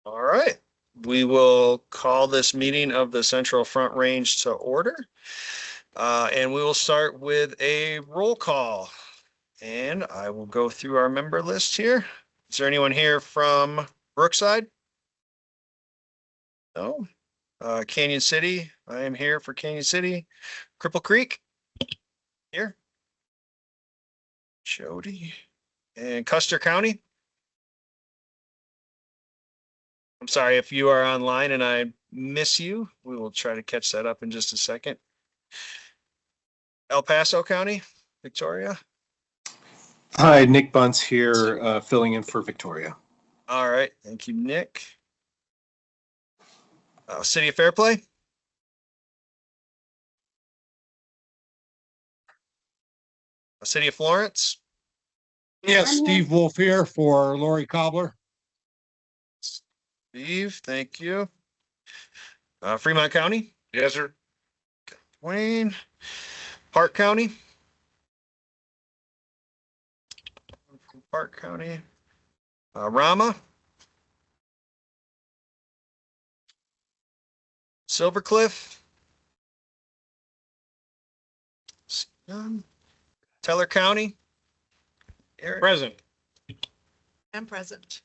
All right, we will call this meeting of the Central Front Range to order. And we will start with a roll call. And I will go through our member list here. Is there anyone here from Brookside? No. Canyon City, I am here for Canyon City. Cripple Creek? Here. Jody. And Custer County? I'm sorry if you are online and I miss you. We will try to catch that up in just a second. El Paso County, Victoria. Hi, Nick Bunce here, filling in for Victoria. All right, thank you, Nick. City of Fairplay. City of Florence. Yes, Steve Wolf here for Lori Cobbler. Steve, thank you. Fremont County. Yes, sir. Wayne. Park County. Park County. Rama. Silver Cliff. Teller County. Eric. Present. I'm present.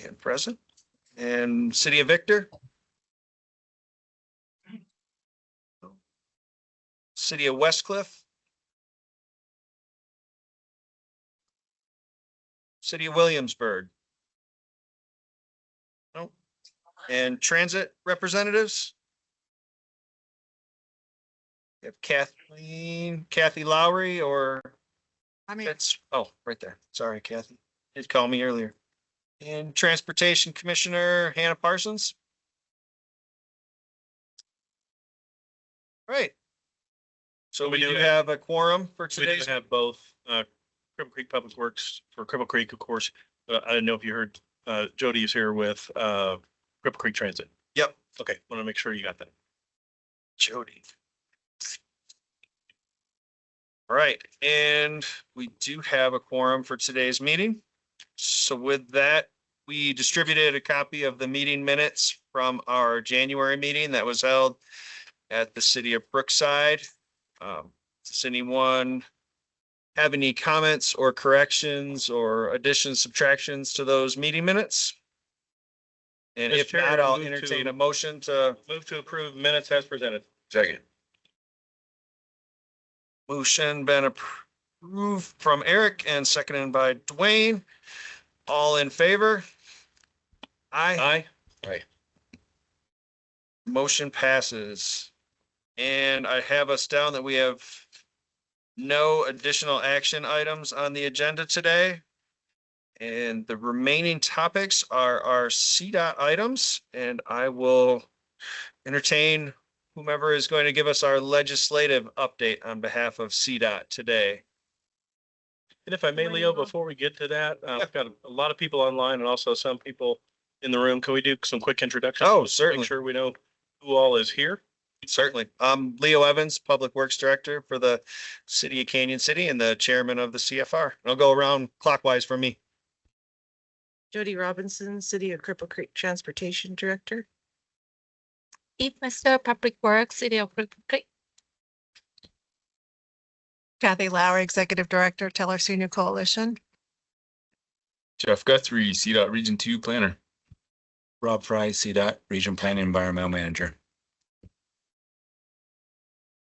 And present. And City of Victor. City of Westcliff. City of Williamsburg. Nope. And transit representatives. We have Kathy Lowry, or I'm here. that's, oh, right there. Sorry, Kathy. You call me earlier. And Transportation Commissioner Hannah Parsons. Right. So we do have a quorum for We today's. do have both, Cripple Creek Public Works for Cripple Creek, of course. I didn't know if you heard, Jody is here with, Cripple Creek Transit. Yep, Okay, want to make sure you got that. Jody. All right, and we do have a quorum for today's meeting. So with that, we distributed a copy of the meeting minutes from our January meeting that was held at the city of Brookside. Does anyone have any comments or corrections or additions, subtractions to those meeting minutes? And Mr. if Chair, not, I'll move to- entertain a motion to. Move to approve minutes as presented. Second. Motion been approved from Eric and seconded by Dwayne. All in favor? Aye. Aye. Motion passes. And I have us down that we have no additional action items on the agenda today. And the remaining topics are our CDOT items, and I will entertain whomever is going to give us our legislative update on behalf of CDOT today. And if I may, Leo, before we get to that, I've got a lot of people online and also some people in the room. Can we do some quick introductions? Oh, Make certainly. sure we know who all is here. Certainly. I'm Leo Evans, Public Works Director for the City of Canyon City and the Chairman of the CFR. I'll go around clockwise for me. Jody Robinson, City of Cripple Creek Transportation Director. Eve Mister, Public Works, City of Cripple Creek. Kathy Lowry, Executive Director, Teller Senior Coalition. Jeff Guthrie, CDOT Region 2 Planner. Rob Fry, CDOT Region Planning Environmental Manager.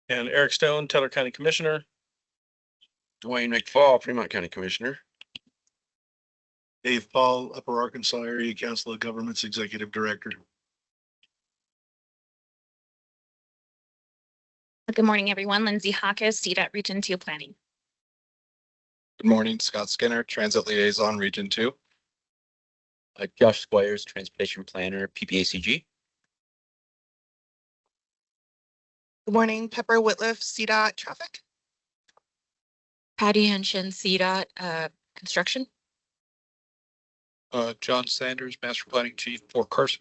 And Eric Stone, Teller County Commissioner. Dwayne McFall, Fremont County Commissioner. Dave Paul, Upper Arkansas Area Council of Governments Executive Director. Good morning, everyone. Lindsay Hawkes, CDOT Region 2 Planning. Good morning, Scott Skinner, Transit Liaison, Region 2. Josh Squires, Transportation Planner, PPACG. Good morning, Pepper Whitliff, CDOT Traffic. Patty Henshin, CDOT Construction. John Sanders, Master Planning Chief for Carson.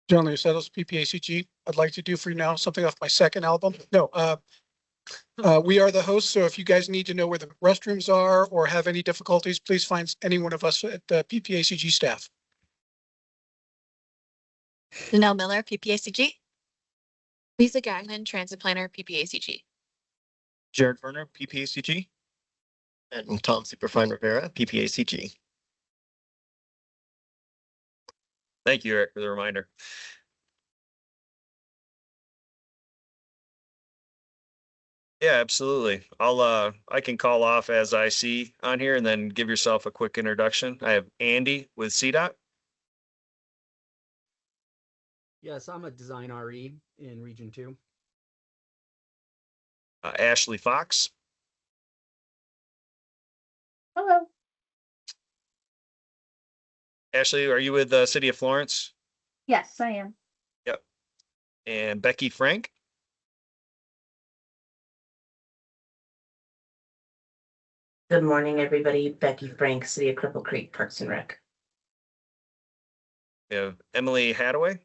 John Leocetos, PPACG. I'd like to do for you now something off my second album. No, we are the hosts, so if you guys need to know where the restrooms are or have any difficulties, please find any one of us at the PPACG staff. Janelle Miller, PPACG. Lisa Gagnon, Transit Planner, PPACG. Jared Werner, PPACG. And Tom Superfine Rivera, PPACG. Thank you, Eric, for the reminder. Yeah, absolutely. I can call off as I see on here and then give yourself a quick introduction. I have Andy with CDOT. Yes, I'm a design RE in Region 2. Ashley Fox. Hello. Ashley, are you with the City of Florence? Yes, I am. Yep. And Becky Frank. Good morning, everybody. Becky Frank, City of Cripple Creek, Parks and Rec. We have Emily Hadaway.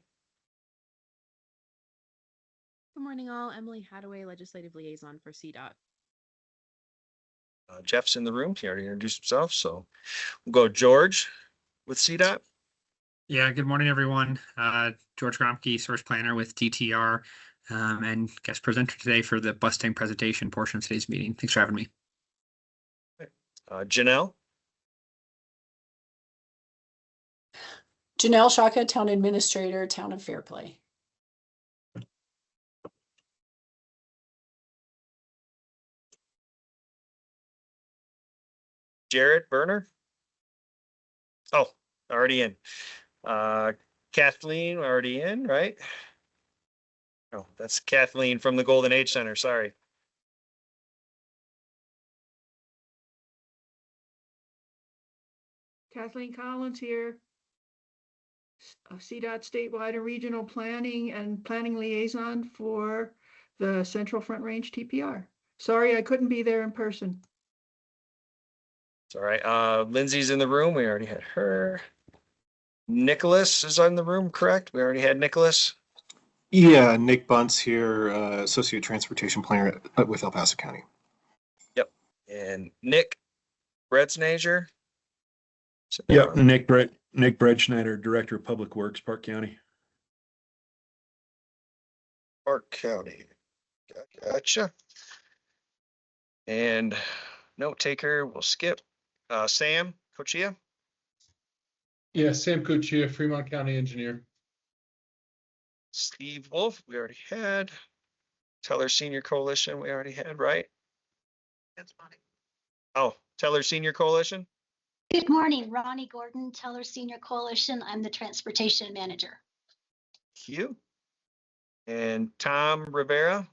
Good morning, all. Emily Hadaway, Legislative Liaison for CDOT. Jeff's in the room. He already introduced himself. So we'll go George with CDOT. Yeah, good morning, everyone. George Gromke, Source Planner with DTR, and guest presenter today for the bus tank presentation portion of today's meeting. Thanks for having me. Janelle. Janelle Shaka, Town Administrator, Town of Fairplay. Jared Berner. Oh, already in. Kathleen already in, right? Oh, that's Kathleen from the Golden Age Center. Sorry. Kathleen Collins here. CDOT statewide and regional planning and planning liaison for the Central Front Range TPR. Sorry, I couldn't be there in person. It's all right. Lindsay's in the room. We already had her. Nicholas is in the room, correct? We already had Nicholas. Yeah, Nick Bunce here, Associate Transportation Planner with El Paso County. Yep. And Nick Bredsnager. Yep, Nick Bredschneider, Director of Public Works, Park County. Park County. Gotcha. And note taker, we'll skip. Sam Cochia. Yeah, Sam Cochia, Fremont County Engineer. Steve Wolf, we already had. Teller Senior Coalition, we already had, right? That's funny. Oh, Teller Senior Coalition. Good morning, Ronnie Gordon, Teller Senior Coalition. I'm the Transportation Manager. Thank you. And Tom Rivera.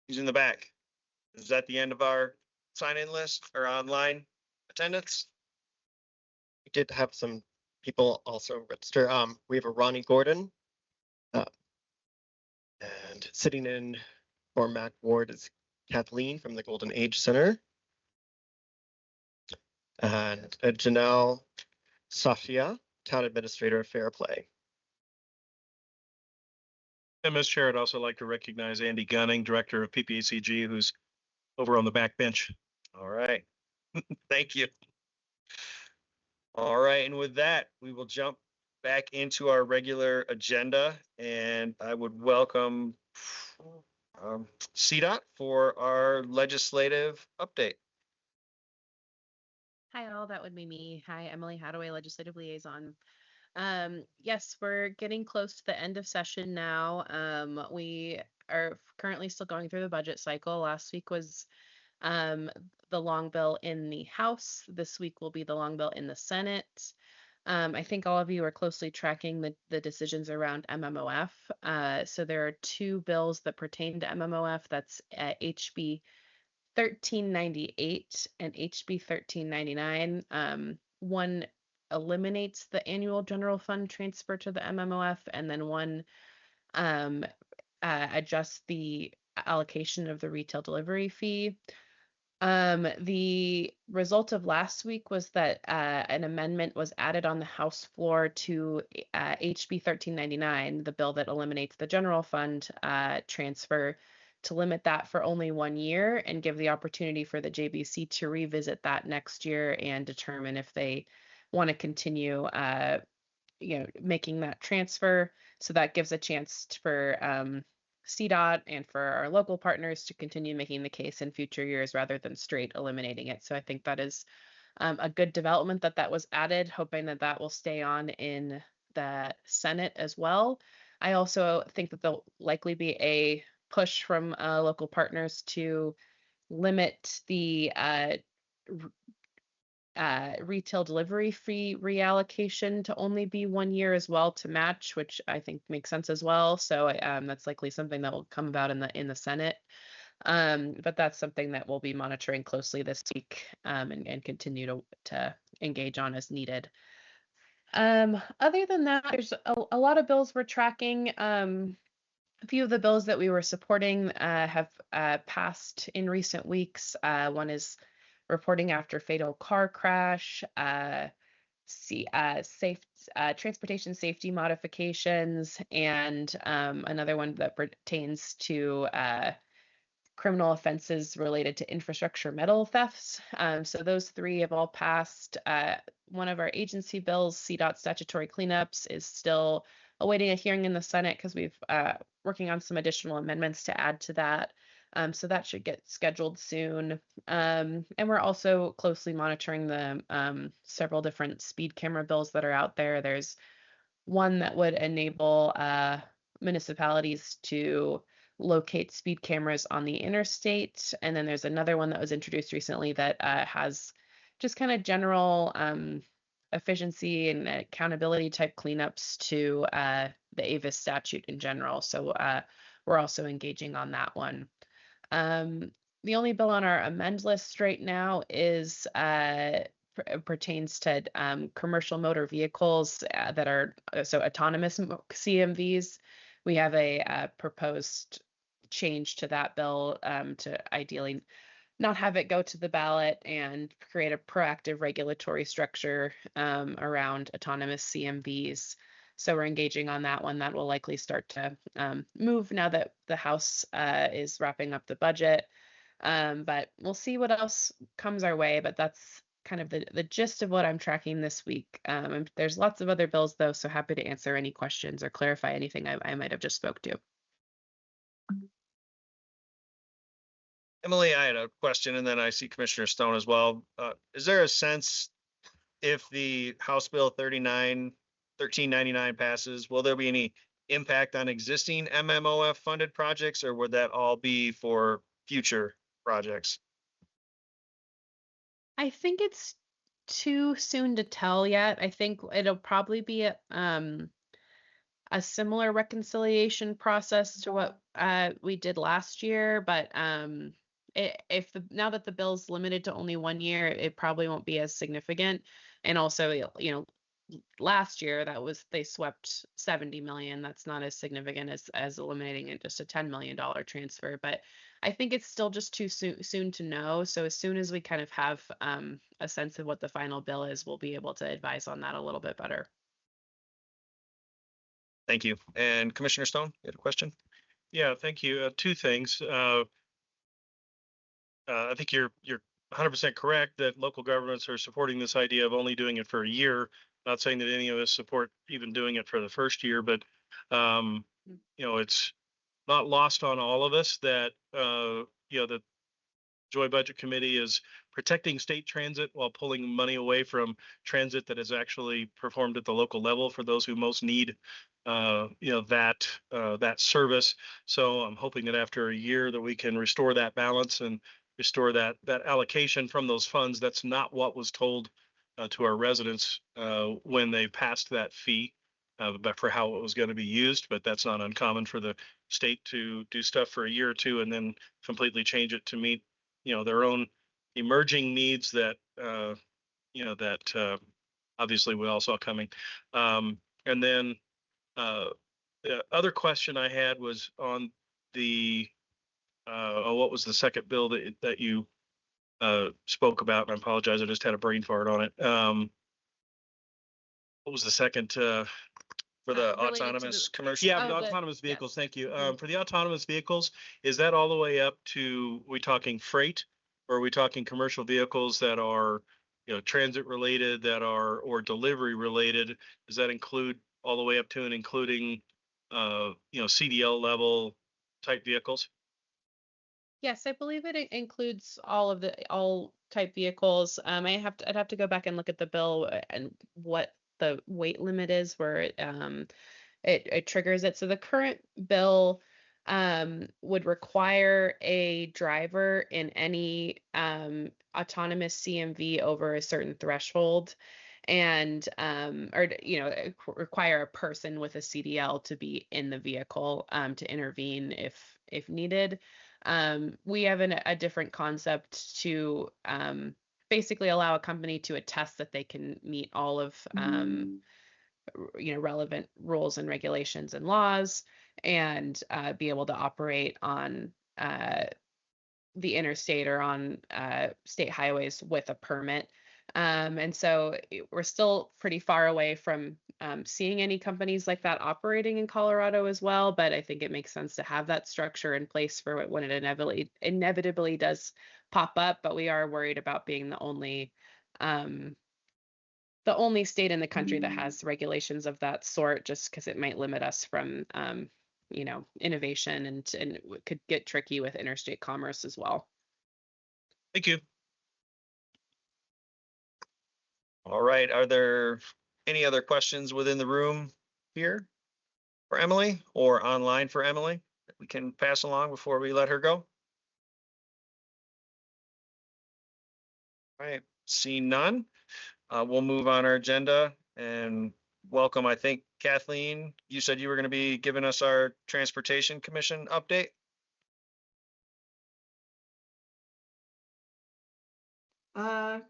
He's in the back. Is that the end of our sign-in list or online attendance? We did have some people also register. We have a Ronnie Gordon. And sitting in for Mac Ward is Kathleen from the Golden Age Center. And Janelle Safia, Town Administrator of Fairplay. And Ms. Chair, I'd also like to recognize Andy Gunning, Director of PPACG, who's over on the back bench. All right. Thank you. All right. And with that, we will jump back into our regular agenda, and I would welcome CDOT for our legislative update. Hi, all. That would be me. Hi, Emily Hadaway, Legislative Liaison. Yes, we're getting close to the end of session now. We are currently still going through the budget cycle. Last week was the long bill in the House. This week will be the long bill in the Senate. I think all of you are closely tracking the decisions around MMOF. So there are two bills that pertain to MMOF. That's HB 1398 and HB 1399. One eliminates the annual general fund transfer to the MMOF, and then one adjusts the allocation of the retail delivery fee. The result of last week was that an amendment was added on the House floor to HB 1399, the bill that eliminates the general fund transfer, to limit that for only 1 year and give the opportunity for the JBC to revisit that next year and determine if they want to continue, making that transfer. So that gives a chance for CDOT and for our local partners to continue making the case in future years rather than straight eliminating it. So I think that is a good development that was added, hoping that will stay on in the Senate as well. I also think that there'll likely be a push from local partners to limit the retail delivery fee reallocation to only be 1 year as well to match, which I think makes sense as well. So that's likely something that will come about in the Senate. But that's something that we'll be monitoring closely this week and continue to engage on as needed. Other than that, there's a lot of bills we're tracking. A few of the bills that we were supporting have passed in recent weeks. One is reporting after fatal car crash, transportation safety modifications, and another one that pertains to criminal offenses related to infrastructure metal thefts. So those three have all passed. One of our agency bills, CDOT statutory cleanups, is still awaiting a hearing in the Senate because we've working on some additional amendments to add to that. So that should get scheduled soon. And we're also closely monitoring the several different speed camera bills that are out there. There's one that would enable municipalities to locate speed cameras on the interstate. And then there's another one that was introduced recently that has just kind of general efficiency and accountability type cleanups to the Avis statute in general. So we're also engaging on that one. The only bill on our amend list right now is pertains to commercial motor vehicles that are so autonomous CMVs. We have a proposed change to that bill to ideally not have it go to the ballot and create a proactive regulatory structure around autonomous CMVs. So we're engaging on that one. That will likely start to move now that the House is wrapping up the budget. But we'll see what else comes our way. But that's kind of the gist of what I'm tracking this week. There's lots of other bills, though, so happy to answer any questions or clarify anything I might have just spoke to. Emily, I had a question, and then I see Commissioner Stone as well. Is there a sense if the House Bill 1399 passes, will there be any impact on existing MMOF funded projects, or would that all be for future projects? I think it's too soon to tell yet. I think it'll probably be a similar reconciliation process to what we did last year, but now that the bill's limited to only 1 year, it probably won't be as significant. And also, last year they swept 70 million. That's not as significant as eliminating it, just a $10 million transfer. But I think it's still just too soon to know. So as soon as we kind of have a sense of what the final bill is, we'll be able to advise on that a little bit better. Thank you. And Commissioner Stone, you had a question? Yeah, thank you. Two things. I think you're 100% correct that local governments are supporting this idea of only doing it for a year. Not saying that any of us support even doing it for the first year, but it's not lost on all of us that the Joy Budget Committee is protecting state transit while pulling money away from transit that is actually performed at the local level for those who most need that service. So I'm hoping that after a year that we can restore that balance and restore that allocation from those funds. That's not what was told to our residents when they passed that fee, but for how it was going to be used. But that's not uncommon for the state to do stuff for a year or two and then completely change it to meet their own emerging needs that obviously we all saw coming. And then the other question I had was on the what was the second bill that you spoke about? And I apologize, I just had a brain fart on it. What was the second for the autonomous commercial? Yeah, the autonomous vehicles. Yes. Thank you. For the autonomous vehicles, is that all the way up to, we talking freight, or are we talking commercial vehicles that are transit related that are, or delivery related? Does that include all the way up to and including, CDL level type vehicles? Yes, I believe it includes all type vehicles. I'd have to go back and look at the bill and what the weight limit is where it triggers it. So the current bill would require a driver in any autonomous CMV over a certain threshold, and require a person with a CDL to be in the vehicle to intervene if needed. We have a different concept to basically allow a company to attest that they can meet all of relevant rules and regulations and laws, and be able to operate on the interstate or on state highways with a permit. And so we're still pretty far away from seeing any companies like that operating in Colorado as well. But I think it makes sense to have that structure in place for when it inevitably does pop up. But we are worried about being the only state in the country that has regulations of that sort, just because it might limit us from innovation, and it could get tricky with interstate commerce as well. Thank you. All right. Are there any other questions within the room here for Emily or online for Emily that we can pass along before we let her go? All right. Seeing none, we'll move on our agenda and welcome, I think, Kathleen, you said you were going to be giving us our Transportation Commission update.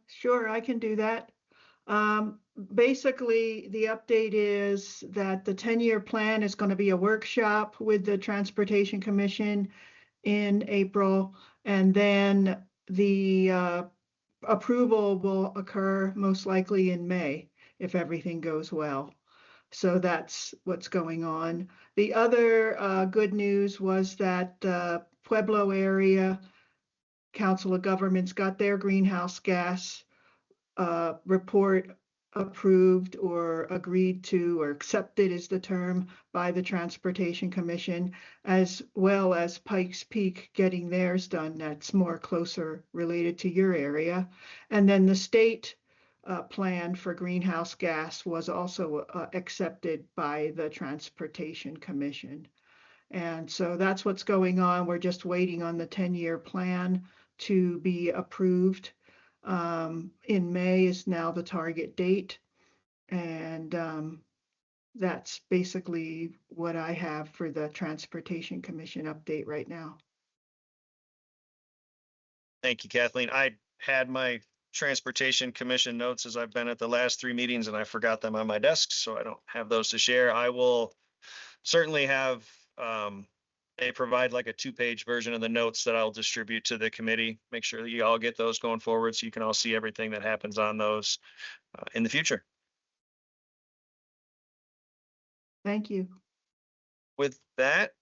Sure, I can do that. Basically, the update is that the 10-year plan is going to be a workshop with the Transportation Commission in April, and then the approval will occur most likely in May if everything goes well. So that's what's going on. The other good news was that Pueblo area Council of Governments got their greenhouse gas report approved or agreed to, or accepted is the term, by the Transportation Commission, as well as Pikes Peak getting theirs done. That's more closer related to your area. And then the state plan for greenhouse gas was also accepted by the Transportation Commission. And so that's what's going on. We're just waiting on the 10-year plan to be approved. In May is now the target date. And that's basically what I have for the Transportation Commission update right now. Thank you, Kathleen. I had my Transportation Commission notes as I've been at the last 3 meetings, and I forgot them on my desk, so I don't have those to share. I will certainly have they provide like a 2-page version of the notes that I'll distribute to the committee. Make sure that you all get those going forward so you can all see everything that happens on those in the future. Thank you. With that,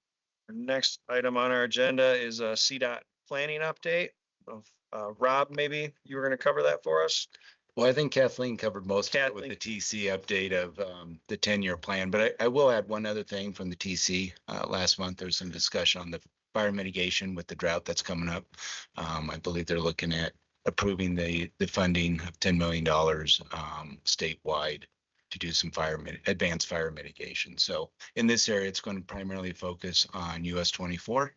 our next item on our agenda is a CDOT planning update. Rob, maybe you were going to cover that for us. Well, I think Kathleen covered most of it with the TC update of the 10-year plan, but I will add one other thing from the TC. Last month, there's some discussion on the fire mitigation with the drought that's coming up. I believe they're looking at approving the funding of $10 million statewide to do some advanced fire mitigation. So in this area, it's going to primarily focus on US 24,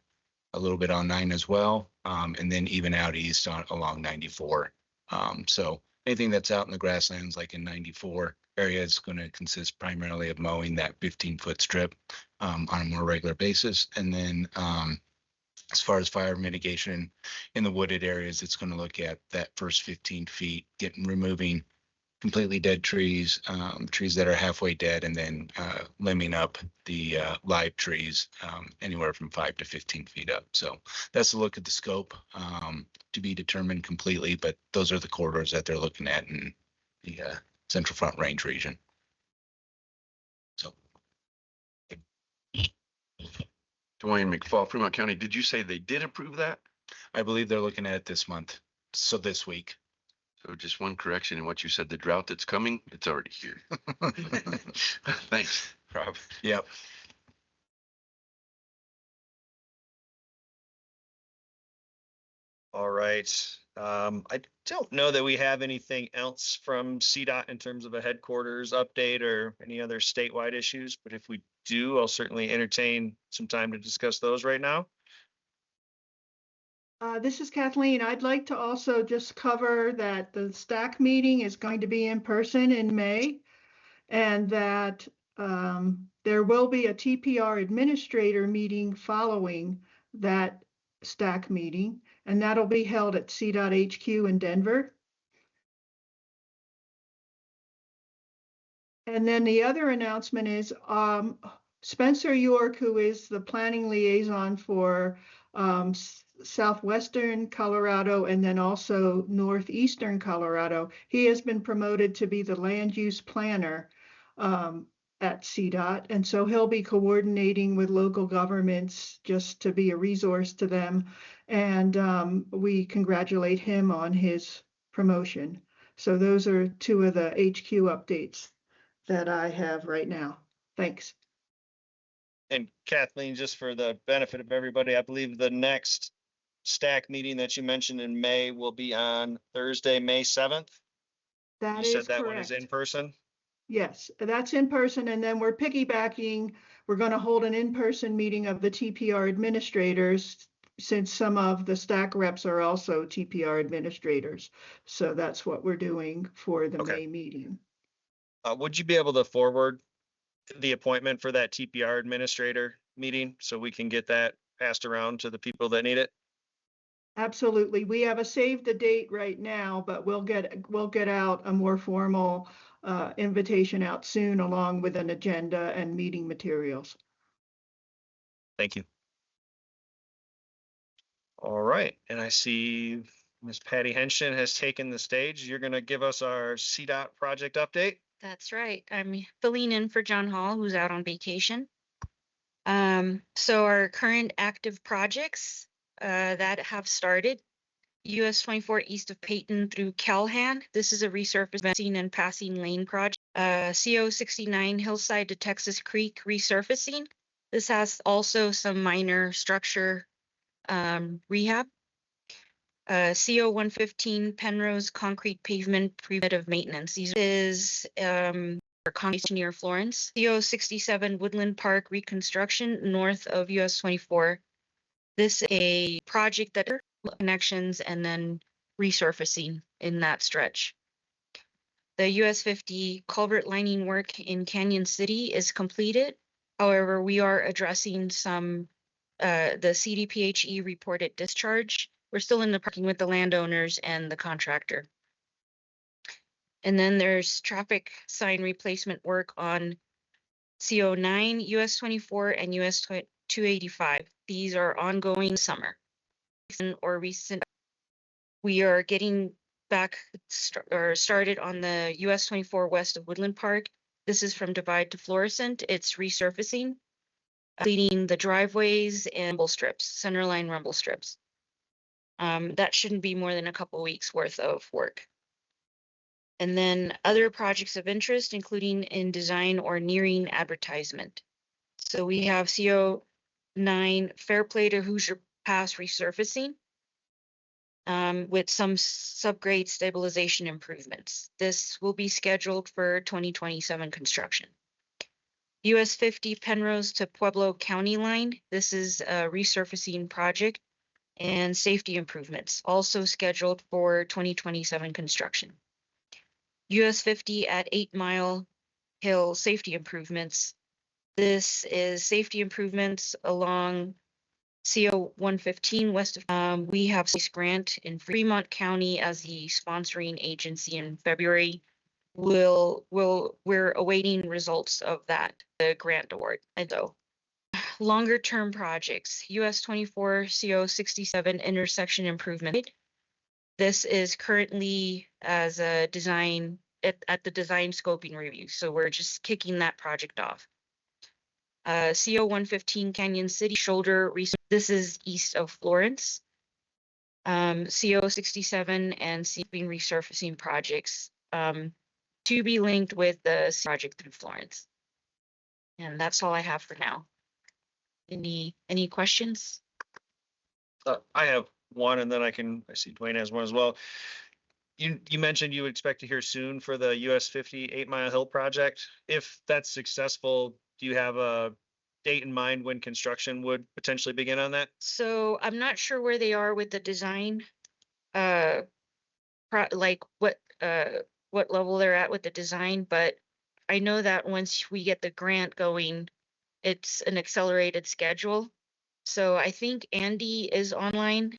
a little bit on 9 as well, and then even out east along 94. So anything that's out in the grasslands, like in 94 area, is going to consist primarily of mowing that 15-foot strip on a more regular basis. And then as far as fire mitigation in the wooded areas, it's going to look at that first 15 feet, removing completely dead trees, trees that are halfway dead, and then limbing up the live trees anywhere from 5 to 15 feet up. So that's a look at the scope to be determined completely, but those are the corridors that they're looking at in the Central Front Range region. So. Dwayne McFall, Fremont County, did you say they did approve that? I believe they're looking at it this month, so this week. So just one correction in what you said, the drought that's coming, it's already here. Thanks, Rob. Yep. All right. I don't know that we have anything else from CDOT in terms of a headquarters update or any other statewide issues, but if we do, I'll certainly entertain some time to discuss those right now. This is Kathleen. I'd like to also just cover that the STAC meeting is going to be in person in May, and that there will be a TPR administrator meeting following that STAC meeting, and that'll be held at CDOT HQ in Denver. And then the other announcement is Spencer York, who is the planning liaison for southwestern Colorado and then also northeastern Colorado, he has been promoted to be the land use planner at CDOT. And so he'll be coordinating with local governments just to be a resource to them. And we congratulate him on his promotion. So those are two of the HQ updates that I have right now. Thanks. And Kathleen, just for the benefit of everybody, I believe the next STAC meeting that you mentioned in May will be on Thursday, May 7th. That You is said that one is correct. in person? Yes, that's in person, and then we're piggybacking. We're going to hold an in-person meeting of the TPR administrators, since some of the STAC reps are also TPR administrators. So that's what we're doing for the May meeting. Would you be able to forward the appointment for that TPR administrator meeting so we can get that passed around to the people that need it? Absolutely. We have a save the date right now, but we'll get out a more formal invitation out soon, along with an agenda and meeting materials. Thank you. All right, and I see Ms. Patty Henshin has taken the stage. You're going to give us our CDOT project update. That's right. I'm filling in for John Hall, who's out on vacation. So our current active projects that have started, US 24 east of Peyton through Calhan. This is a resurfacing and passing lane project. CO 69 Hillside to Texas Creek resurfacing. This has also some minor structure rehab. CO 115 Penrose concrete pavement preventive maintenance. These is concrete near Florence. CO 67 Woodland Park reconstruction north of US 24. This is a project that connections and then resurfacing in that stretch. The US 50 culvert lining work in Canyon City is completed. However, we are addressing some the CDPHE reported discharge. We're still in the parking with the landowners and the contractor. And then there's traffic sign replacement work on CO9, US 24, and US 285. These are ongoing summer or recent. We are getting back started on the US 24 west of Woodland Park. This is from Divide to Florissant. It's resurfacing, leading the driveways and rumble strips, centerline rumble strips. That shouldn't be more than a couple weeks worth of work. And then other projects of interest, including in design or nearing advertisement. So we have CO9 Fairplay to Hoosier Pass resurfacing with some subgrade stabilization improvements. This will be scheduled for 2027 construction. US 50 Penrose to Pueblo County line. This is a resurfacing project and safety improvements, also scheduled for 2027 construction. US 50 at 8 Mile Hill safety improvements. This is safety improvements along CO 115 west of, we have this grant in Fremont County as the sponsoring agency in February. We're awaiting results of that, the grant award. And so longer term projects, US 24 CO 67 intersection improvement. This is currently as a design at the design scoping review. So we're just kicking that project off. CO 115 Canyon City shoulder. This is east of Florence. CO 67 and seeping resurfacing projects to be linked with the project through Florence. And that's all I have for now. Any questions? I have one, and then I see Dwayne has one as well. You mentioned you would expect to hear soon for the US 50 8 Mile Hill project. If that's successful, do you have a date in mind when construction would potentially begin on that? So I'm not sure where they are with the design, like what level they're at with the design, but I know that once we get the grant going, it's an accelerated schedule. So I think Andy is online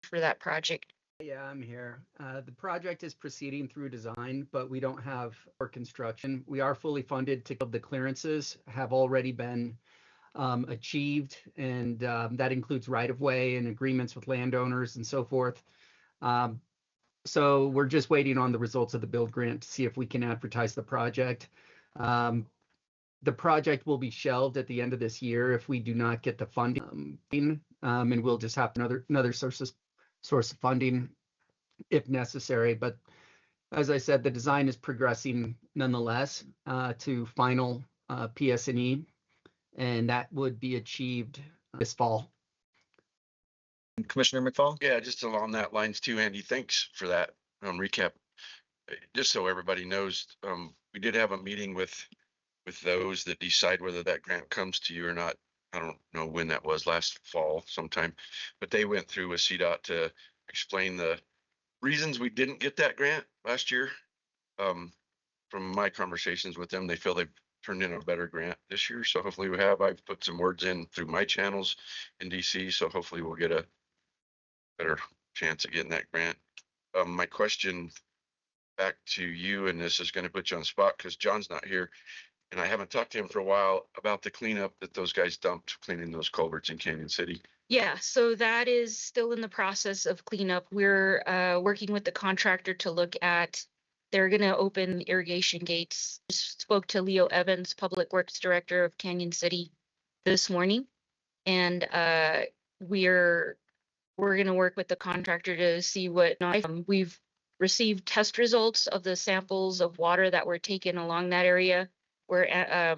for that project. Yeah, I'm here. The project is proceeding through design, but we don't have for construction. We are fully funded to the clearances have already been achieved, and that includes right-of-way and agreements with landowners and so forth. So we're just waiting on the results of the build grant to see if we can advertise the project. The project will be shelved at the end of this year if we do not get the funding, and we'll just have another source of funding if necessary. But as I said, the design is progressing nonetheless to final PS&E, and that would be achieved this fall. Commissioner McFall? Yeah, just along that lines too, Andy, thanks for that recap. Just so everybody knows, we did have a meeting with those that decide whether that grant comes to you or not. I don't know when that was, last fall sometime, but they went through with CDOT to explain the reasons we didn't get that grant last year. From my conversations with them, they feel they've turned in a better grant this year. So hopefully we have. I've put some words in through my channels in DC. So hopefully we'll get a better chance of getting that grant. My question back to you, and this is going to put you on the spot because John's not here, and I haven't talked to him for a while about the cleanup that those guys dumped cleaning those culverts in Canyon City. Yeah, so that is still in the process of cleanup. We're working with the contractor to look at, they're going to open irrigation gates. Just spoke to Leo Evans, Public Works Director of Canyon City this morning. And we're going to work with the contractor to see what, we've received test results of the samples of water that were taken along that area, where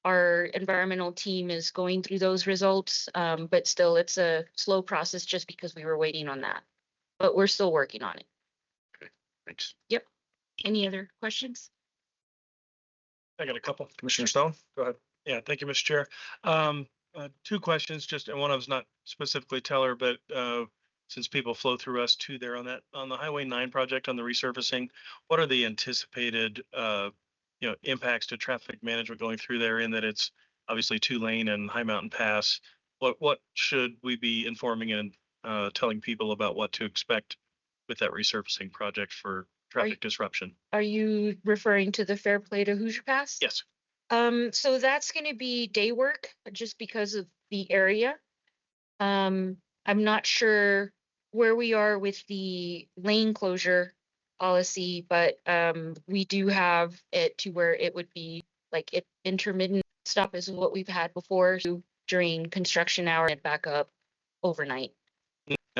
our environmental team is going through those results, but still it's a slow process just because we were waiting on that. But we're still working on it. Okay, thanks. Yep. Any other questions? I got a couple. Commissioner Stone, go ahead. Yeah, thank you, Mr. Chair. Two questions, and one of them's not specifically Teller, but since people flow through us too there on the Highway 9 project on the resurfacing, what are the anticipated impacts to traffic management going through there, in that it's obviously 2-lane and High Mountain Pass? What should we be informing and telling people about what to expect with that resurfacing project for traffic disruption? Are you referring to the Fairplay to Hoosier Pass? Yes. So that's going to be day work just because of the area. I'm not sure where we are with the lane closure policy, but we do have it to where it would be like intermittent stop is what we've had before, so during construction hour and back up overnight.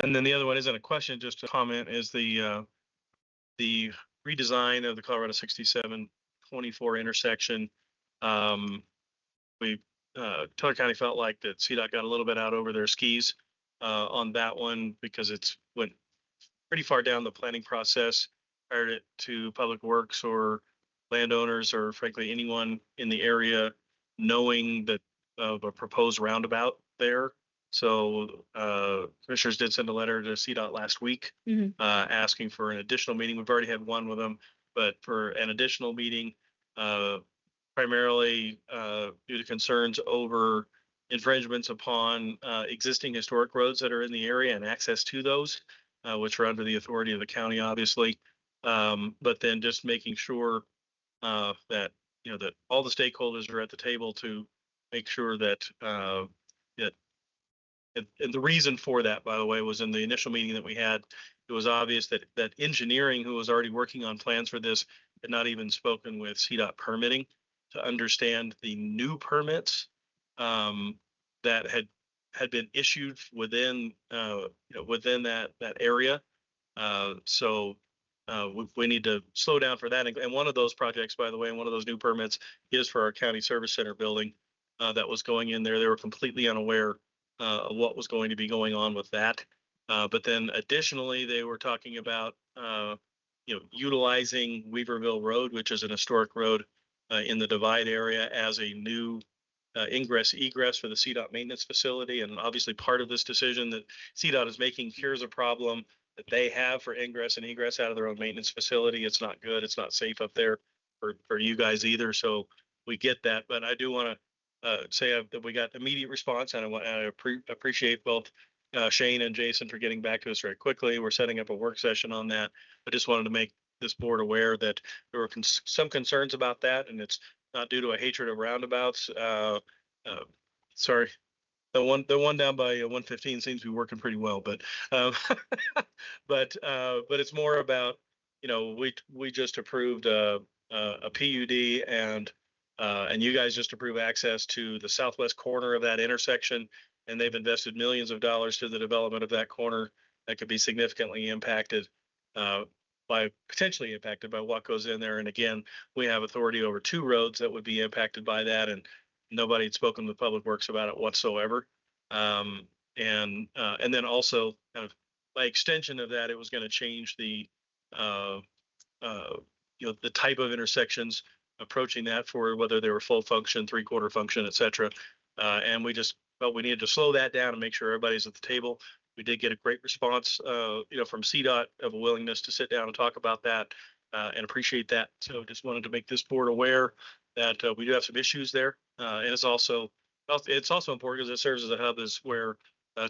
And then the other one isn't a question, just a comment, is the redesign of the Colorado 6724 intersection. Teller County felt like that CDOT got a little bit out over their skis on that one because it's went pretty far down the planning process prior to Public Works or landowners or frankly anyone in the area knowing that of a proposed roundabout there. So commissioners did send a letter to CDOT last week asking for an additional meeting. We've already had one with them, but for an additional meeting, primarily due to concerns over infringements upon existing historic roads that are in the area and access to those, which are under the authority of the county, obviously. But then just making sure that that all the stakeholders are at the table to make sure that and the reason for that, by the way, was in the initial meeting that we had. It was obvious that engineering, who was already working on plans for this, had not even spoken with CDOT permitting to understand the new permits that had had been issued within, within that area. So we need to slow down for that. And one of those projects, by the way, and one of those new permits is for our county service center building that was going in there. They were completely unaware of what was going to be going on with that. But then additionally, they were talking about, utilizing Weaverville Road, which is an historic road in the Divide area, as a new ingress egress for the CDOT maintenance facility. And obviously part of this decision that CDOT is making cures a problem that they have for ingress and egress out of their own maintenance facility. It's not good. It's not safe up there for you guys either. So we get that, but I do want to say that we got immediate response, and I appreciate both Shane and Jason for getting back to us very quickly. We're setting up a work session on that. I just wanted to make this board aware that there were some concerns about that, and it's not due to a hatred of roundabouts. Sorry, the one down by 115 seems to be working pretty well, but but it's more about, we just approved a PUD, and you guys just approved access to the southwest corner of that intersection, and they've invested millions of dollars to the development of that corner that could be significantly potentially impacted by what goes in there. And again, we have authority over 2 roads that would be impacted by that, and nobody had spoken with Public Works about it whatsoever. And then also, kind of by extension of that, it was going to change the the type of intersections approaching that, for whether they were full function, 3/4 function, et cetera. And we just felt we needed to slow that down and make sure everybody's at the table. We did get a great response, from CDOT, of a willingness to sit down and talk about that, and appreciate that. So just wanted to make this board aware that we do have some issues there. And it's also important because it serves as a hub, is where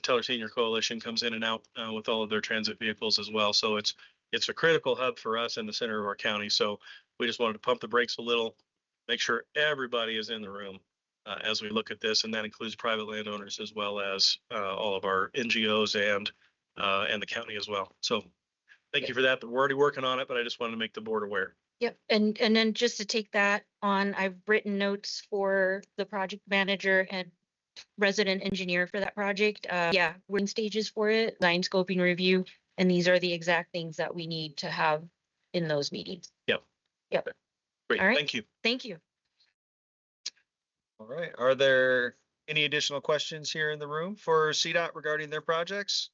Teller Senior Coalition comes in and out with all of their transit vehicles as well. So it's a critical hub for us in the center of our county. So we just wanted to pump the brakes a little, make sure everybody is in the room as we look at this, and that includes private landowners as well as all of our NGOs and the county as well. So thank you for that. We're already working on it, but I just wanted to make the board aware. Yep, and then just to take that on, I've written notes for the project manager and resident engineer for that project. Yeah, we're in stages for it, line scoping review, and these are the exact things that we need to have in those meetings. Yep. Yep. Great, All right. thank you. Thank you. All right. Are there any additional questions here in the room for CDOT regarding their projects?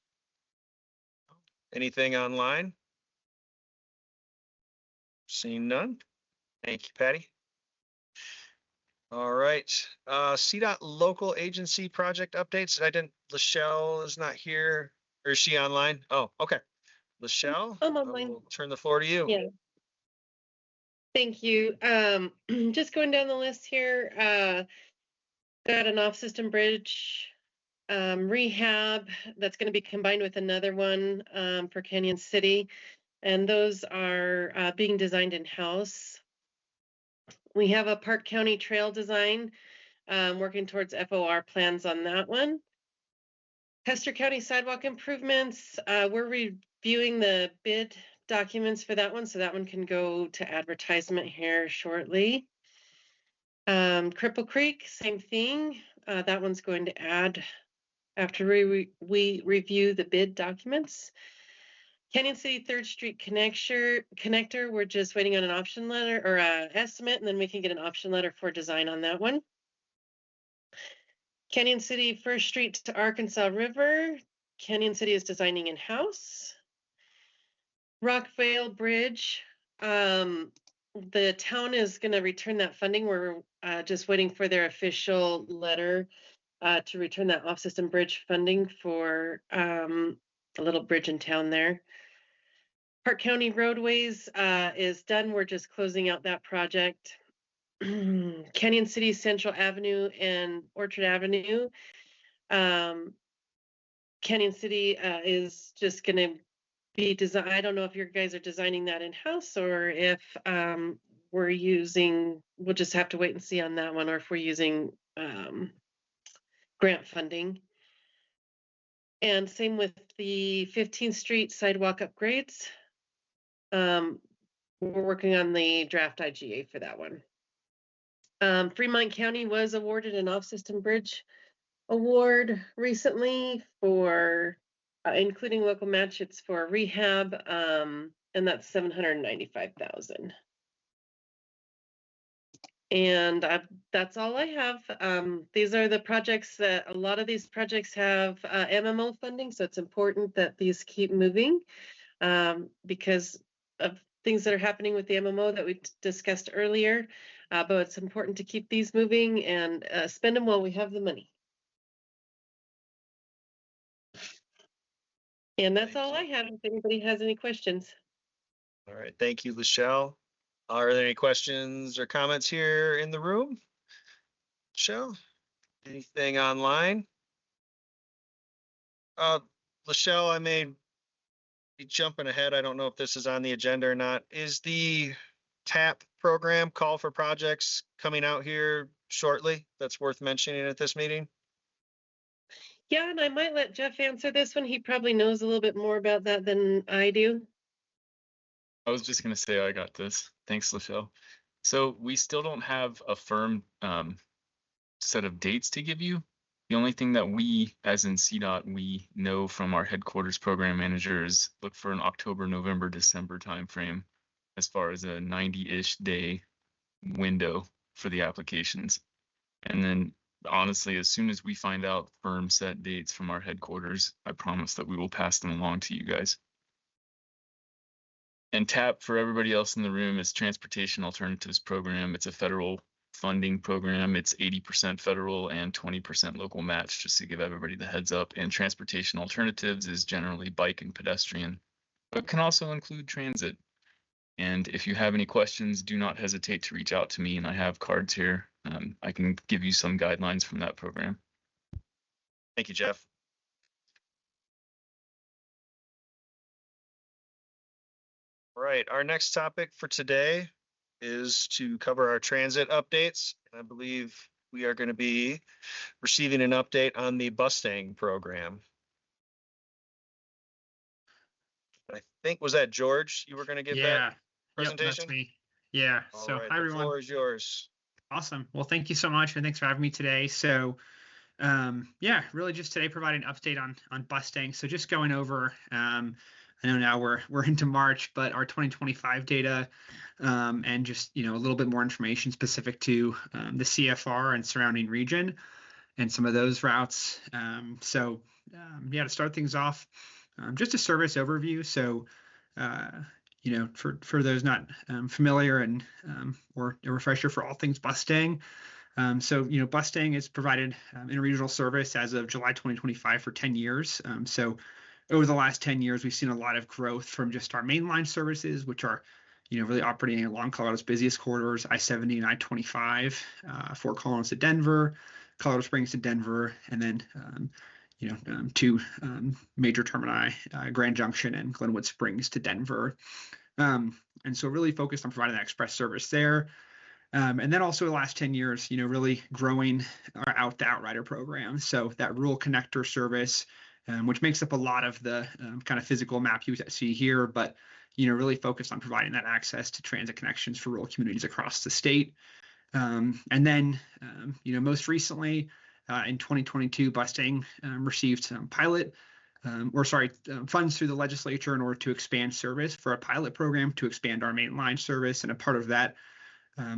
Anything online? Seeing none. Thank you, Patty. All right. CDOT local agency project updates. Lachelle is not here. Or is she online? Oh, okay. Lachelle, I'm I online. will turn the floor to you. Yeah. Thank you. Just going down the list here, got an off-system bridge rehab that's going to be combined with another one for Canyon City, and those are being designed in-house. We have a Park County trail design, working towards FOR plans on that one. Custer County sidewalk improvements, we're reviewing the bid documents for that one, so that one can go to advertisement here shortly. Cripple Creek, same thing. That one's going to add after we review the bid documents. Canyon City 3rd Street connector, we're just waiting on an option letter or estimate, and then we can get an option letter for design on that one. Canyon City 1st Street to Arkansas River, Canyon City is designing in-house. Rockvale Bridge, the town is going to return that funding. We're just waiting for their official letter to return that off-system bridge funding for a little bridge in town there. Park County Roadways is done. We're just closing out that project. Canyon City Central Avenue and Orchard Avenue. Canyon City is just going to be design. I don't know if you guys are designing that in-house or if we'll just have to wait and see on that one, or if we're using grant funding. And same with the 15th Street sidewalk upgrades. We're working on the draft IGA for that one. Fremont County was awarded an off-system bridge award recently for, including local match, it's for rehab, and that's 795,000. And that's all I have. These are the projects that a lot of these projects have MMO funding, so it's important that these keep moving because of things that are happening with the MMO that we discussed earlier. But it's important to keep these moving and spend them while we have the money. And that's all I have. If anybody has any questions. All right, thank you, Lachelle. Are there any questions or comments here in the room? Lachelle, anything online? Lachelle, I may be jumping ahead. I don't know if this is on the agenda or not. Is the TAP program, Call for Projects, coming out here shortly? That's worth mentioning at this meeting? Yeah, and I might let Jeff answer this one. He probably knows a little bit more about that than I do. I was just gonna say I got this. Thanks, Lachelle. So we still don't have a firm set of dates to give you. The only thing that we, as in CDOT, we know from our headquarters program managers, look for an October, November, December timeframe as far as a 90-ish day window for the applications. And then honestly, as soon as we find out firm set dates from our headquarters, I promise that we will pass them along to you guys. And TAP, for everybody else in the room, is Transportation Alternatives Program. It's a federal funding program. It's 80% federal and 20% local match, just to give everybody the heads up. And Transportation Alternatives is generally bike and pedestrian, but can also include transit. And if you have any questions, do not hesitate to reach out to me, and I have cards here. I can give you some guidelines from that program. Thank you, Jeff. All right, our next topic for today is to cover our transit updates. I believe we are going to be receiving an update on the Bustang program. I think, was that George? You were going to give that presentation? Yep, that's me. Yeah. All So right, hi, the everyone. floor is yours. Awesome. Well, thank you so much, and thanks for having me today. So, yeah, really just today providing an update on Bustang. So just going over, I know now we're into March, but our 2025 data, and just a little bit more information specific to the CFR and surrounding region, and some of those routes. Yeah, to start things off, just a service overview. So, for those not familiar, and or a refresher for all things Bustang. Bustang is provided interregional service as of July 2025 for 10 years. So over the last 10 years, we've seen a lot of growth from just our mainline services, which are really operating along Colorado's busiest corridors, I-70 and I-25, Fort Collins to Denver, Colorado Springs to Denver, and then two major termini, Grand Junction and Glenwood Springs to Denver. And so really focused on providing that express service there. And then also the last 10 years, really growing our Outrider program. So that rural connector service, which makes up a lot of the kind of physical map you see here, but really focused on providing that access to transit connections for rural communities across the state. And then, most recently, in 2022, Bustang received funds through the legislature in order to expand service for a pilot program to expand our mainline service. And a part of that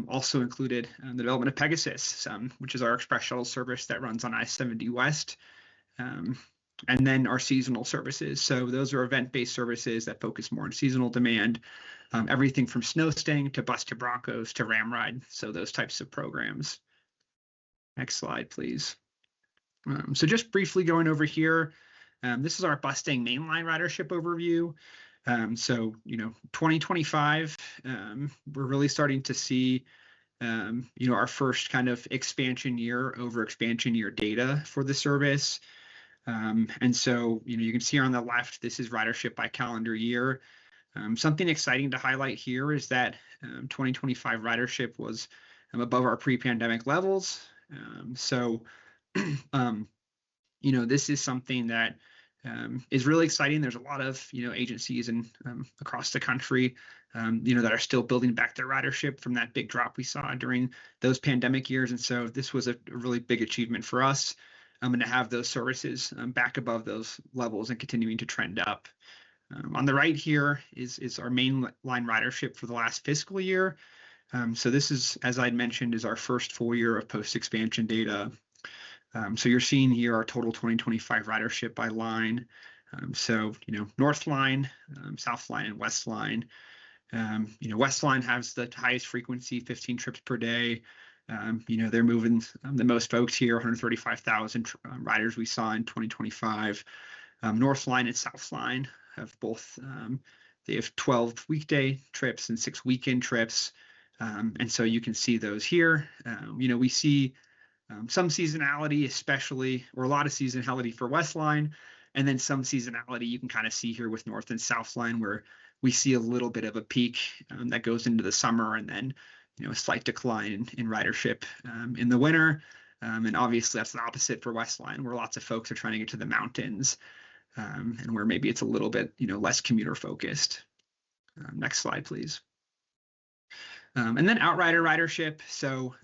also included the development of Pegasus, which is our express shuttle service that runs on I-70 West, and then our seasonal services. So those are event-based services that focus more on seasonal demand, everything from snow staying to bus to Broncos to Ramride. So those types of programs. Next slide, please. So just briefly going over here, this is our Bustang mainline ridership overview. 2025, we're really starting to see, our first kind of expansion year over expansion year data for the service. And so, you can see on the left, this is ridership by calendar year. Something exciting to highlight here is that 2025 ridership was above our pre-pandemic levels. This is something that is really exciting. There's a lot of agencies and across the country that are still building back their ridership from that big drop we saw during those pandemic years, and so this was a really big achievement for us. and to have those services back above those levels and continuing to trend up. On the right here is our main line ridership for the last fiscal year. So this is, as I'd mentioned, is our first full year of post-expansion data. So you're seeing here our total 2025 ridership by line. So, North Line, South Line, and West Line. West Line has the highest frequency, 15 trips per day. They're moving the most folks here, 135,000 riders we saw in 2025. North Line and South Line have both, they have 12 weekday trips and 6 weekend trips. And so you can see those here. We see some seasonality, especially, or a lot of seasonality for West Line, and then some seasonality you can kind of see here with North and South Line, where we see a little bit of a peak that goes into the summer, and then a slight decline in ridership in the winter. And obviously that's the opposite for West Line, where lots of folks are trying to get to the mountains, and where maybe it's a little bit less commuter focused. Next slide, please. And then Outrider ridership. So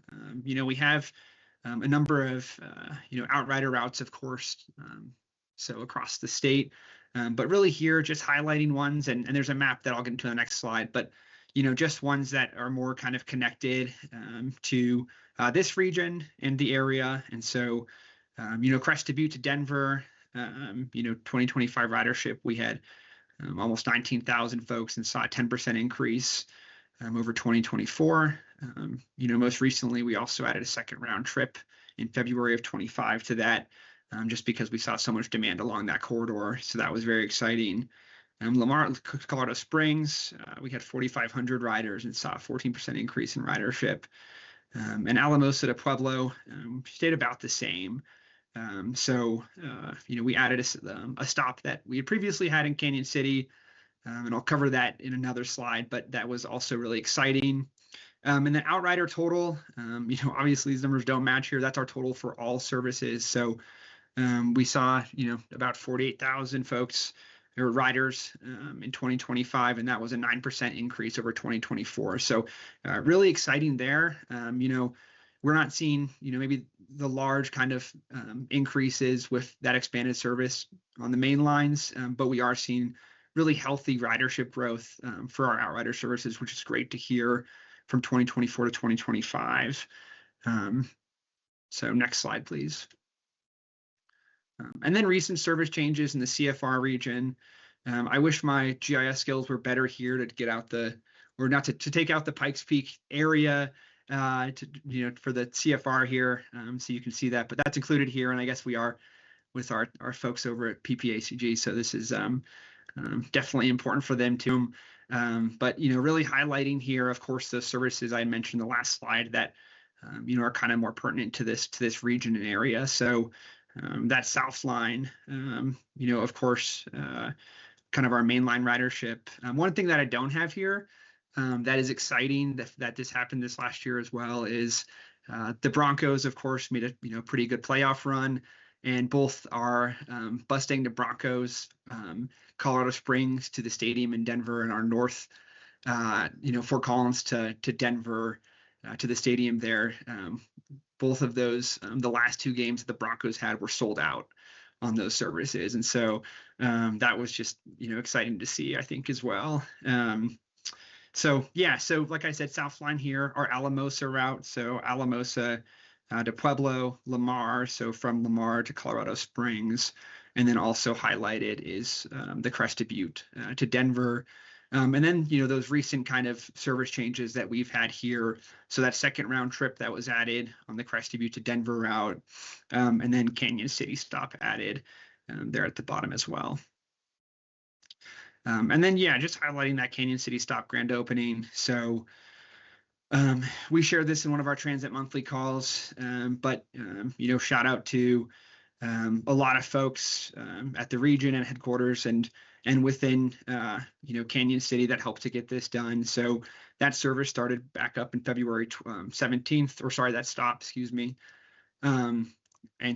we have a number of Outrider routes, of course, so across the state. But really here, just highlighting ones, and there's a map that I'll get into the next slide, but just ones that are more kind of connected to this region and the area. And so, Crested Butte to Denver, 2025 ridership, we had almost 19,000 folks and saw a 10% increase over 2024. Most recently, we also added a second round trip in February of 25 to that, just because we saw so much demand along that corridor. So that was very exciting. Lamar, Colorado Springs, we had 4,500 riders and saw a 14% increase in ridership. And Alamosa to Pueblo stayed about the same. We added a stop that we had previously had in Canyon City, and I'll cover that in another slide, but that was also really exciting. And then Outrider total, obviously these numbers don't match here. That's our total for all services. So we saw, about 48,000 folks or riders in 2025, and that was a 9% increase over 2024. So really exciting there. We're not seeing, maybe the large kind of increases with that expanded service on the main lines, but we are seeing really healthy ridership growth for our Outrider services, which is great to hear from 2024 to 2025. So next slide, please. And then recent service changes in the CFR region. I wish my GIS skills were better here to get out to take out the Pikes Peak area for the CFR here. So you can see that, but that's included here. And I guess we are with our folks over at PPACG. So this is definitely important for them too. But really highlighting here, of course, the services I mentioned the last slide that are kind of more pertinent to this region and area. So that South Line, of course, kind of our mainline ridership. One thing that I don't have here that is exciting that this happened this last year as well is the Broncos, of course, made a pretty good playoff run, and both our Bustang to Broncos, Colorado Springs to the stadium in Denver, and our North, Fort Collins to Denver to the stadium there. Both of those, the last 2 games that the Broncos had were sold out on those services. And so that was just, exciting to see, I think, as well. So like I said, South Line here, our Alamosa route. So Alamosa to Pueblo, Lamar. So from Lamar to Colorado Springs. And then also highlighted is the Crested Butte to Denver. And then, those recent kind of service changes that we've had here. So that second round trip that was added on the Crested Butte to Denver route, and then Canyon City stop added there at the bottom as well. And then, just highlighting that Canyon City stop grand opening. So we shared this in one of our Transit Monthly calls, but, shout out to a lot of folks at the region and headquarters and within, Canyon City that helped to get this done. So that service started back up in February 17th, or sorry, that stop, excuse me. And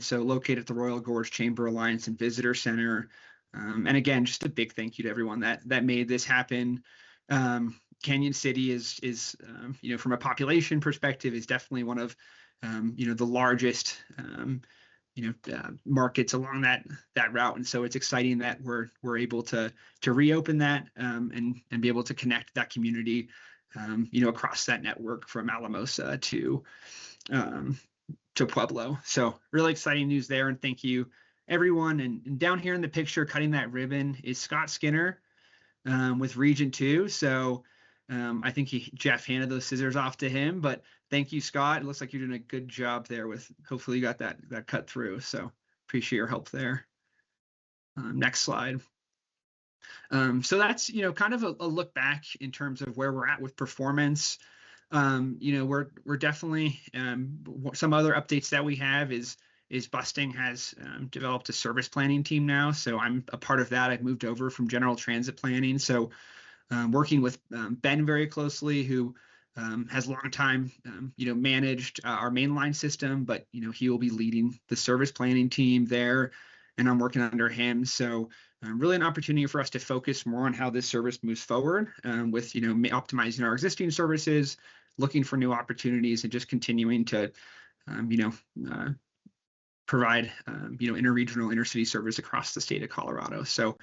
so located at the Royal Gorge Chamber Alliance and Visitor Center. And again, just a big thank you to everyone that made this happen. Canyon City is from a population perspective, is definitely one of, the largest, markets along that route. And so it's exciting that we're able to reopen that and be able to connect that community, across that network from Alamosa to Pueblo. So really exciting news there. And thank you everyone. And down here in the picture, cutting that ribbon is Scott Skinner with Region 2. So I think Jeff handed those scissors off to him, but thank you, Scott. It looks like you're doing a good job there with, hopefully you got that cut through. So appreciate your help there. Next slide. So that's, kind of a look back in terms of where we're at with performance. We're definitely, some other updates that we have is Busting has developed a service planning team now. So I'm a part of that. I've moved over from general transit planning. So working with Ben very closely, who has long time, managed our mainline system, but, he will be leading the service planning team there, and I'm working under him. So really an opportunity for us to focus more on how this service moves forward with, optimizing our existing services, looking for new opportunities, and just continuing to, provide, interregional, intercity service across the state of Colorado. So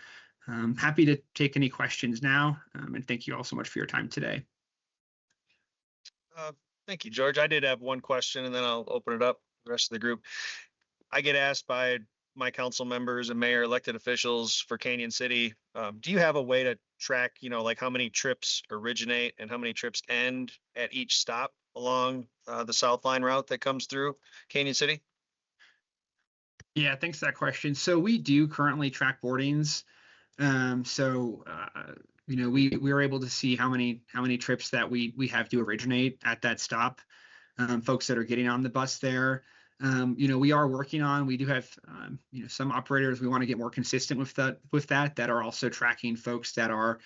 happy to take any questions now, and thank you all so much for your time today. Thank you, George. I did have one question, and then I'll open it up to the rest of the group. I get asked by my council members and mayor elected officials for Canyon City, do you have a way to track, like how many trips originate and how many trips end at each stop along the South Line route that comes through Canyon City? Yeah, thanks for that question. So we do currently track boardings. We were able to see how many trips that we have to originate at that stop. Folks that are getting on the bus there. We are working on. We do have some operators we want to get more consistent with that are also tracking folks that are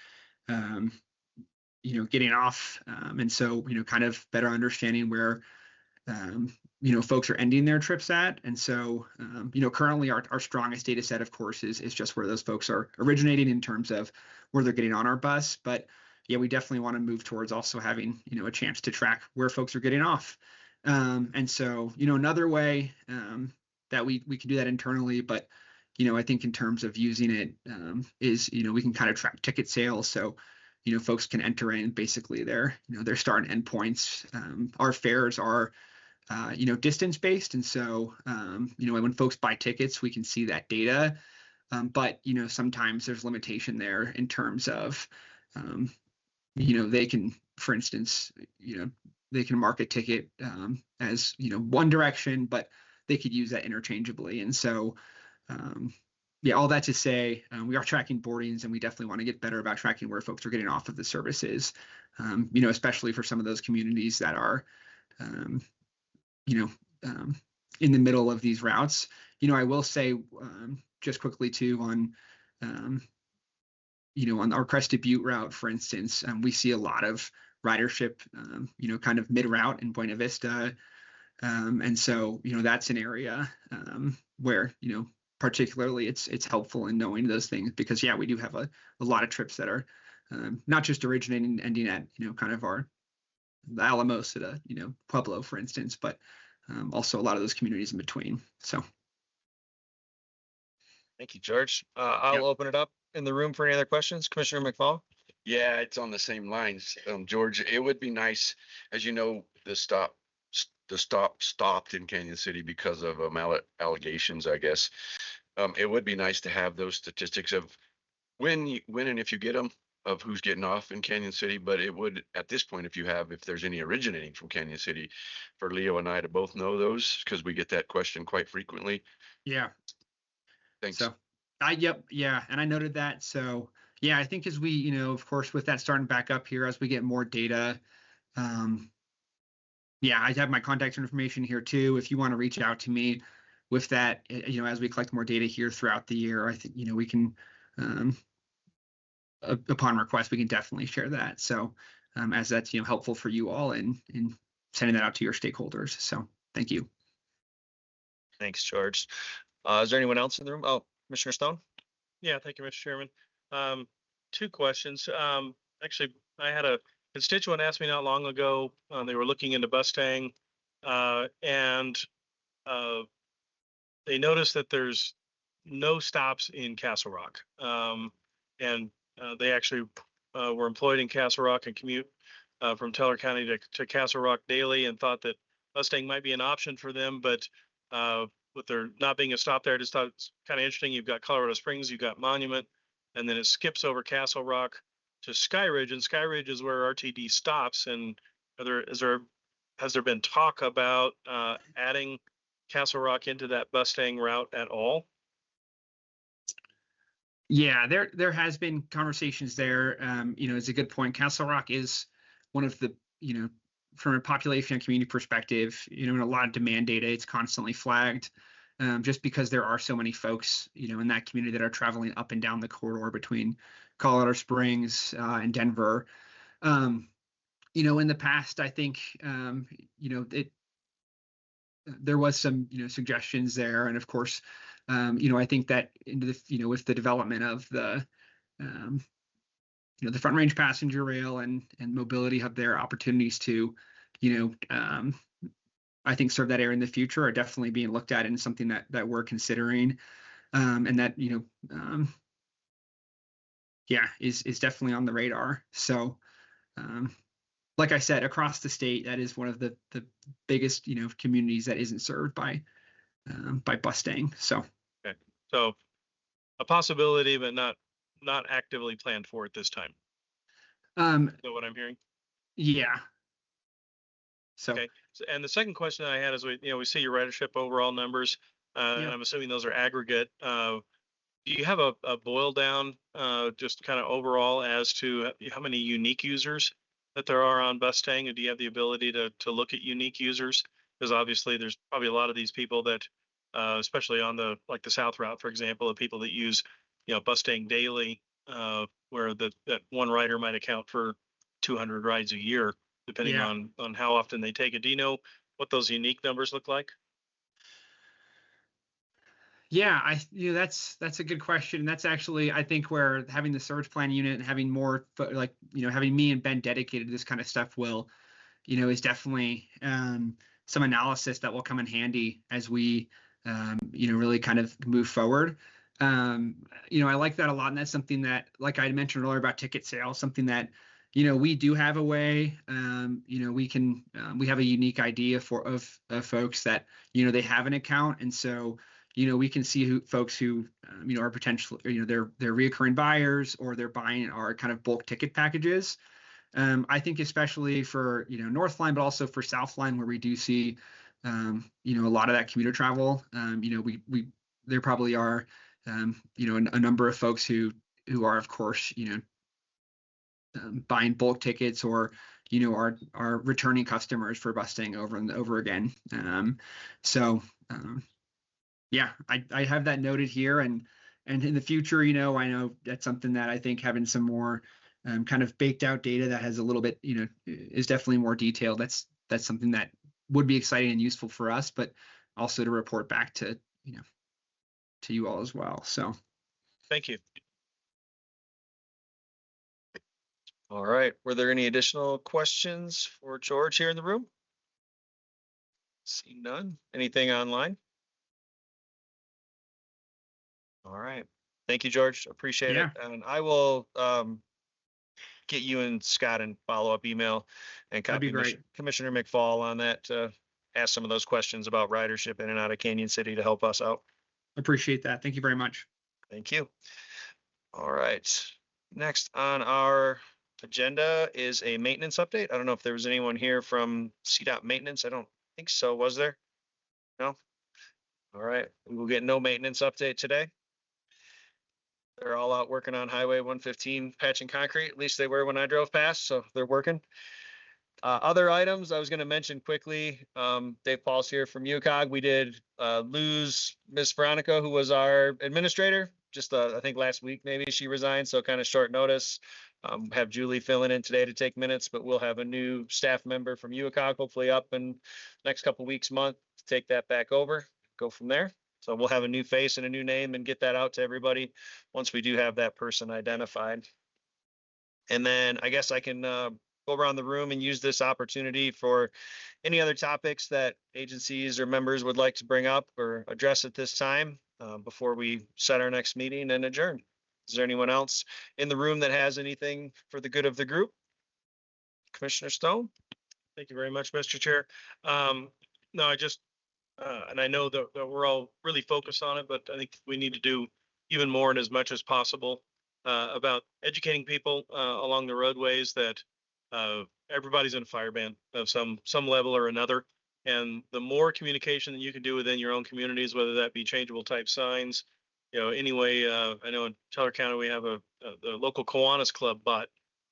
getting off, and so kind of better understanding where folks are ending their trips at. And so, currently our strongest data set, of course, is just where those folks are originating in terms of where they're getting on our bus. But yeah, we definitely want to move towards also having, a chance to track where folks are getting off. And so, another way that we can do that internally, but, I think in terms of using it is, we can kind of track ticket sales. So, folks can enter in basically their start and end points. Our fares are distance based. And so, when folks buy tickets, we can see that data. But, sometimes there's limitation there in terms of, they can, for instance, they can mark a ticket as, one direction, but they could use that interchangeably. And so, all that to say, we are tracking boardings, and we definitely want to get better about tracking where folks are getting off of the services, especially for some of those communities that are, in the middle of these routes. I will say just quickly too on our Crested Butte route, for instance, we see a lot of ridership, kind of mid-route in Buena Vista. And so, that's an area where, particularly it's helpful in knowing those things, because we do have a lot of trips that are not just originating and ending at, kind of the Alamosa to, Pueblo, for instance, but also a lot of those communities in between. So. Thank you, George. I'll open it up in the room for any other questions. Commissioner McFall? Yeah, it's on the same lines. George, it would be nice, as you know, the stop stopped in Canyon City because of allegations, I guess. It would be nice to have those statistics of when and if you get them, of who's getting off in Canyon City. But it would, at this point, if there's any originating from Canyon City, for Leo and I to both know those, because we get that question quite frequently. Yeah. Thanks. So and I noted that. So I think as we, of course, with that starting back up here, as we get more data, I have my contact information here too. If you want to reach out to me with that, as we collect more data here throughout the year, I think, we can, upon request, we can definitely share that. So as that's, helpful for you all in sending that out to your stakeholders. So thank you. Thanks, George. Is there anyone else in the room? Oh, Commissioner Stone? Yeah, thank you, Mr. Chairman. Two questions. Actually, I had a constituent ask me not long ago. They were looking into Bustang, and they noticed that there's no stops in Castle Rock. And they actually were employed in Castle Rock and commute from Teller County to Castle Rock daily, and thought that Mustang might be an option for them. But with there not being a stop there, I just thought it's kind of interesting. You've got Colorado Springs, you've got Monument, and then it skips over Castle Rock to Sky Ridge, and Sky Ridge is where RTD stops. And has there been talk about adding Castle Rock into that Mustang route at all? Yeah, there has been conversations there. It's a good point. Castle Rock is one of the, from a population and community perspective, in a lot of demand data, it's constantly flagged, just because there are so many folks, in that community that are traveling up and down the corridor between Colorado Springs and Denver. In the past, I think, there was some, suggestions there, and of course, I think that into the, with the development of the, the Front Range passenger rail and mobility hub there, opportunities to, I think serve that area in the future are definitely being looked at, and something that we're considering, and that, is definitely on the radar. So, like I said, across the state, that is one of the biggest, communities that isn't served by Mustang. So. Okay. So a possibility, but not actively planned for at this time. Is that what I'm hearing? Yeah. So. Okay. So, and the second question I had is, we see your ridership overall numbers, and I'm assuming those are aggregate. Do you have a boil down, just kind of overall, as to how many unique users that there are on Mustang? And do you have the ability to look at unique users? Because obviously there's probably a lot of these people that, especially on the South Route, for example, the people that use, Mustang daily, where that one rider might account for 200 rides a year, depending on how often they take it. Do you know what those unique numbers look like? Yeah, that's a good question. That's actually, I think, where having the surge plan unit and having more, having me and Ben dedicated to this kind of stuff will, is definitely some analysis that will come in handy as we, really kind of move forward. I like that a lot, and that's something that, like I mentioned earlier about ticket sales, something that, we do have a way, we can, we have a unique idea of folks that, they have an account, and so. We can see folks who, are potentially, they're reoccurring buyers, or they're buying our kind of bulk ticket packages. I think especially for, Northline, but also for Southline, where we do see, a lot of that commuter travel. There probably are, a number of folks who are, of course, buying bulk tickets, or, are returning customers for Mustang over and over again. Yeah, I have that noted here, and in the future, I know that's something that I think having some more kind of baked out data that has a little bit, is definitely more detailed. That's something that would be exciting and useful for us, but also to report back to, to you all as well. So. Thank you. All right. Were there any additional questions for George here in the room? See none. Anything online? All right. Thank you, George. Appreciate it. And I will get you and Scott in follow-up email and copy Commissioner McFall on that to ask some of those questions about ridership in and out of Canyon City to help us out. Appreciate that. Thank you very much. Think you. All right. Next on our agenda is a maintenance update. I don't know if there was anyone here from CDOT maintenance. I don't think so. Was there? No? All right. We will get no maintenance update today. They're all out working on Highway 115 patching concrete. At least they were when I drove past, so they're working. Other items I was going to mention quickly. Dave Paul's here from UCOG. We did lose Miss Veronica, who was our administrator. Just I think last week maybe she resigned, so kind of short notice. Have Julie filling in today to take minutes, but we'll have a new staff member from UCOG hopefully up in next couple weeks, month to take that back over. Go from there. So we'll have a new face and a new name and get that out to everybody once we do have that person identified. And then I guess I can go go around the room and use this opportunity for any other topics that agencies or members would like to bring up or address at this time before we set our next meeting and adjourn. Is there anyone else in the room that has anything for the good of the group? Commissioner Stone? Thank you very much, Mr. Chair. No, I just, and I know that we're all really focused on it, but I think we need to do even more and as much as possible about educating people along the roadways that everybody's in a fire ban of some level or another. And the more communication that you can do within your own communities, whether that be changeable type signs, anyway, I know in Teller County, we have the local Kiwanis Club bought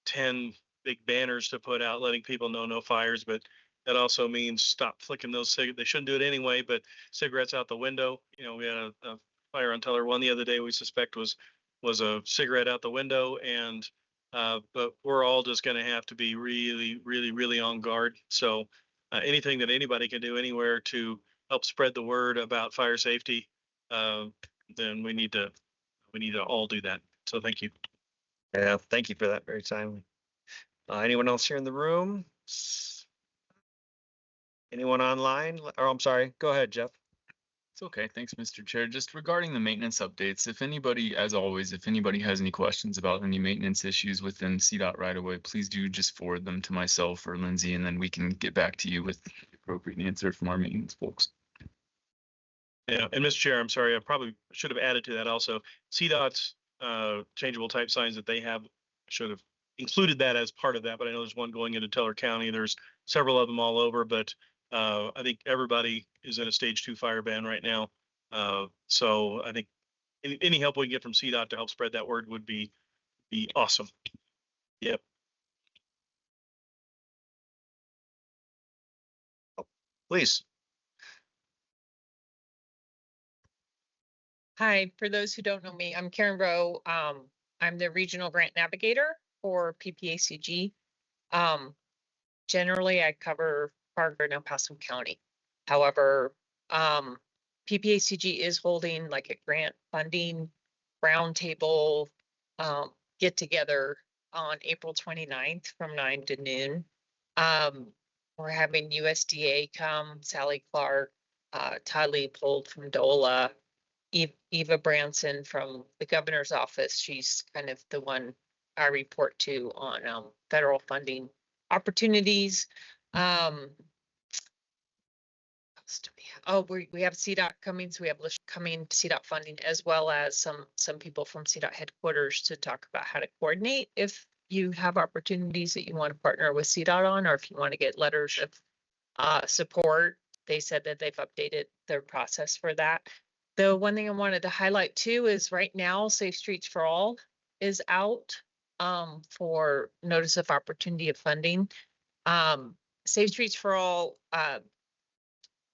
10 big banners to put out, letting people know no fires, but that also means stop flicking those cigarettes. They shouldn't do it anyway, but cigarettes out the window. We had a fire on Teller one the other day we suspect was a cigarette out the window. And but we're all just going to have to be really, really, really on guard. So anything that anybody can do anywhere to help spread the word about fire safety, then we need to all do that. So thank you. Yeah, thank you for that. Very timely. Anyone else here in the room? Anyone online? Oh, I'm sorry. Go ahead, Jeff. It's okay. Thanks, Mr. Chair. Just regarding the maintenance updates, if anybody, as always, if anybody has any questions about any maintenance issues within CDOT right away, please do just forward them to myself or Lindsay, and then we can get back to you with the appropriate answer from our maintenance folks. Yeah, and Mr. Chair, I'm sorry, I probably should have added to that also. CDOT's changeable type signs that they have, should have included that as part of that, but I know there's one going into Teller County. There's several of them all over, but I think everybody is in a stage 2 fire ban right now. So I think any help we can get from CDOT to help spread that word would be awesome. Yep. Please. Hi, for those who don't know me, I'm Karen Rowe. I'm the regional grant navigator for PPACG. Generally, I cover Fargo and El Paso County. However, PPACG is holding like a grant funding roundtable get together on April 29th from 9 to noon. We're having USDA come, Sally Clark, Todd Leopold from DOLA, Eva Branson from the governor's office. She's kind of the one I report to on federal funding opportunities. We have CDOT coming, so we have coming CDOT funding, as well as some people from CDOT headquarters to talk about how to coordinate if you have opportunities that you want to partner with CDOT on, or if you want to get letters of support. They said that they've updated their process for that. The one thing I wanted to highlight too is right now Safe Streets for All is out for notice of opportunity of funding. Safe Streets for All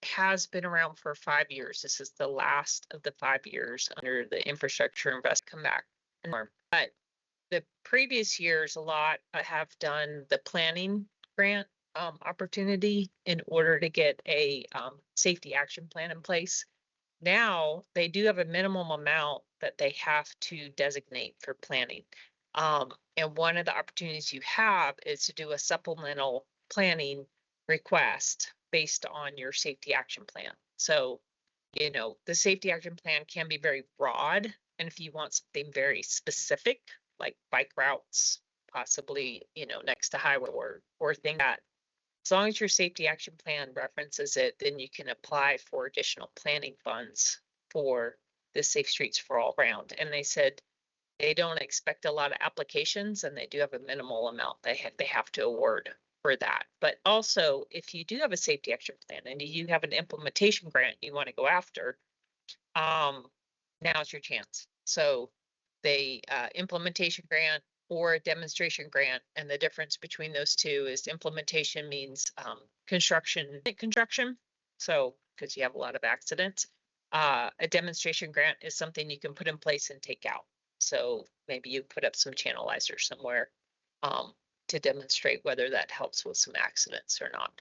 has been around for 5 years. This is the last of the 5 years under the Infrastructure Invest Come Back. But the previous years, a lot have done the planning grant opportunity in order to get a safety action plan in place. Now they do have a minimum amount that they have to designate for planning. And one of the opportunities you have is to do a supplemental planning request based on your safety action plan. So, the safety action plan can be very broad. And if you want something very specific, like bike routes, possibly, next to highway or thing that, as long as your safety action plan references it, then you can apply for additional planning funds for the Safe Streets for All round. And they said they don't expect a lot of applications, and they do have a minimal amount they have to award for that. But also, if you do have a safety action plan and you have an implementation grant you want to go after, now's your chance. So the implementation grant or a demonstration grant, and the difference between those two is implementation means construction. So because you have a lot of accidents, a demonstration grant is something you can put in place and take out. So maybe you put up some channelizers somewhere to demonstrate whether that helps with some accidents or not.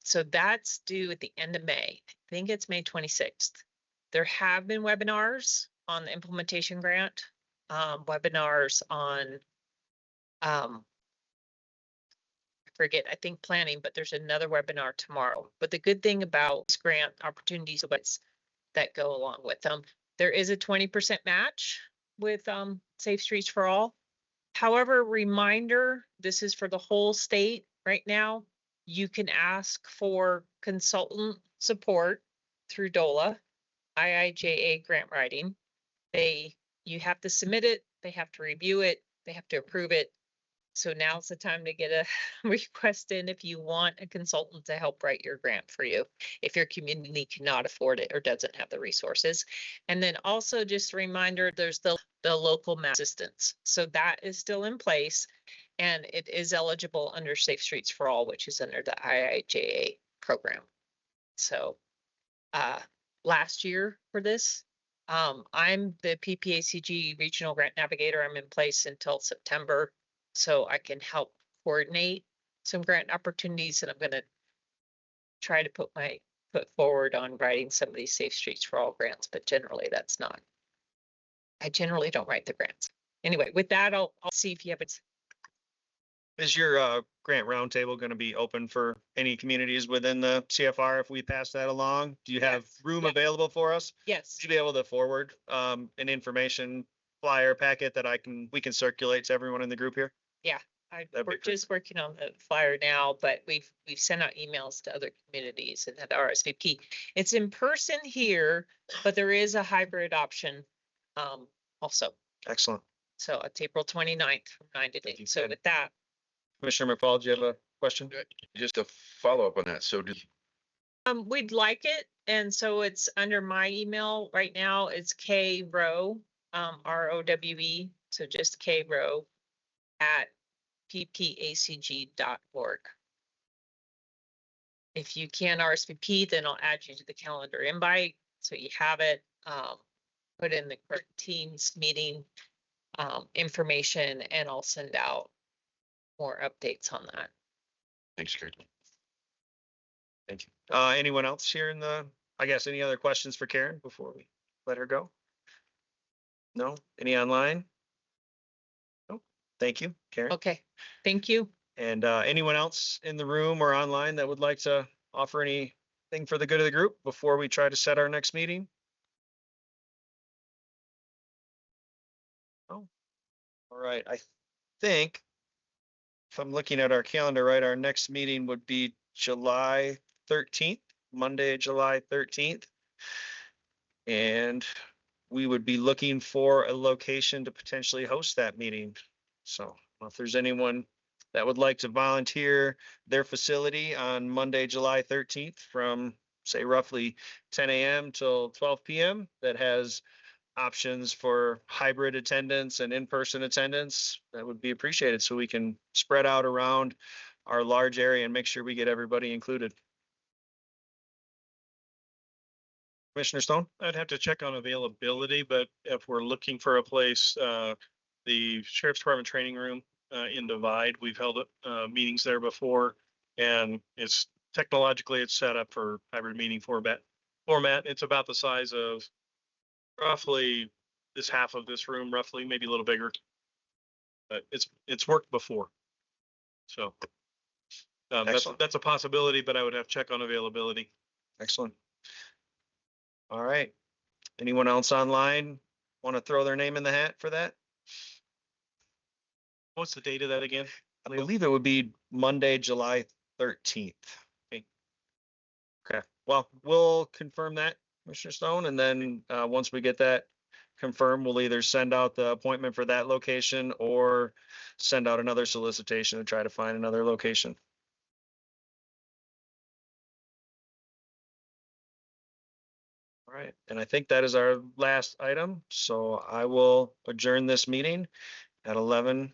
So that's due at the end of May. I think it's May 26th. There have been webinars on the implementation grant, webinars on forget, I think planning, but there's another webinar tomorrow. But the good thing about this grant opportunities that go along with them, there is a 20% match with Safe Streets for All. However, reminder, this is for the whole state right now. You can ask for consultant support through DOLA, IIJA grant writing. You have to submit it, they have to review it, they have to approve it. So now's the time to get a request in if you want a consultant to help write your grant for you, if your community cannot afford it or doesn't have the resources. And then also just a reminder, there's the local map assistance. So that is still in place and it is eligible under Safe Streets for All, which is under the IIJA program. So last year for this, I'm the PPACG Regional Grant Navigator. I'm in place until September, so I can help coordinate some grant opportunities, and I'm going to try to put my foot forward on writing some of these Safe Streets for All grants, but generally I generally don't write the grants. Anyway, with that, I'll see if you have it. Is your grant roundtable going to be open for any communities within the CFR if we pass that along? Do you have room available for us? Yes. Would you be able to forward an information flyer packet that we can circulate to everyone in the group here? Yeah, That'd be we're just working on the flyer now, but we've sent out emails to other communities and had RSVP. It's in person here, but there is a hybrid option also. Excellent. So it's April 29th from 9 to 8. So with that, Commissioner McFall, do you have a question? Just a follow up on that. So we'd like it. And so it's under my email right now. It's krowe, ROWE. So just krowe at ppacg.org. If you can RSVP, then I'll add you to the calendar invite. So you have it, put in the correct Teams meeting information, and I'll send out more updates on that. Thanks, Karen. Thank you. Anyone else here any other questions for Karen before we let her go? No? Any online? No? Thank you, Karen. Okay, thank you. And anyone else in the room or online that would like to offer anything for the good of the group before we try to set our next meeting? Oh, all right. I think if I'm looking at our calendar, right, our next meeting would be July 13th, Monday, July 13th. And we would be looking for a location to potentially host that meeting. So if there's anyone that would like to volunteer their facility on Monday, July 13th from say roughly 10 a.m. till 12 p.m. that has options for hybrid attendance and in-person attendance, that would be appreciated so we can spread out around our large area and make sure we get everybody included. Commissioner Stone? I'd have to check on availability, but if we're looking for a place, the Sheriff's Department training room in Divide, we've held meetings there before, and it's technologically set up for hybrid meeting format. It's about the size of roughly this half of this room, roughly, maybe a little bigger. But it's worked before. So that's a possibility, but I would have to check on availability. Excellent. All right. Anyone else online want to throw their name in the hat for that? What's the date of that again? I believe it would be Monday, July 13th. Okay. Well, we'll confirm that, Commissioner Stone, and then once we get that confirmed, we'll either send out the appointment for that location or send out another solicitation to try to find another location. All right, and I think that is our last item. So I will adjourn this meeting at 11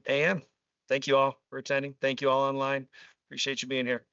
a.m. Thank you all for attending. Thank you all online. Appreciate you being here.